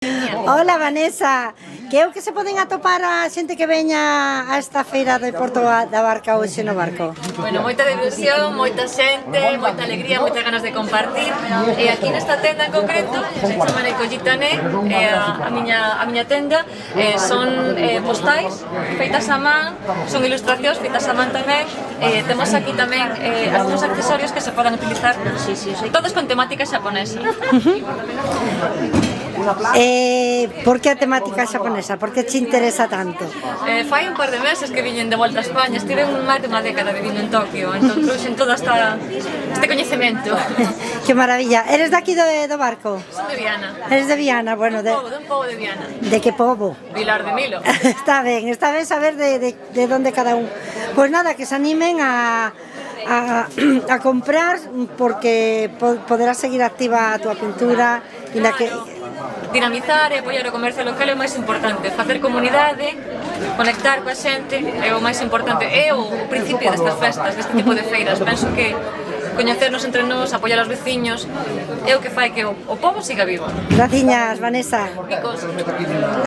Hola, Vanessa. Que é o que se poden atopar a xente que veña a esta feira de Porto da Barca hoxe no barco? Bueno, moita diversión, moita xente, moita alegría, moitas ganas de compartir. E aquí nesta tenda en concreto, se chama Necollitané, a miña tenda, son postais feitas a man, son ilustracións feitas a man tamén. Temos aquí tamén algúns accesorios que se poden utilizar, todos con temática xaponesa. Por que a temática xaponesa? Por que te interesa tanto? Fai un par de meses que viñen de volta a España, estive máis de unha década vivindo en Tokio, entón trouxen todo este coñecemento. Que maravilla. Eres daqui do barco? Son de Viana. Eres de Viana, bueno, De un pobo de Viana. de que pobo? Vilar de Milo. Está ben saber de onde cada un. Pois nada, que se animen a comprar, porque poderás seguir activa a túa pintura e na que Dinamizar e apoiar o comercio local é o máis importante, facer comunidade, conectar coa xente é o máis importante, é o principio destas festas, deste tipo de feiras. Penso que coñecernos entre nós, apoiar os veciños é o que fai que o pobo siga vivo. Graciñas, Vanessa. Picos.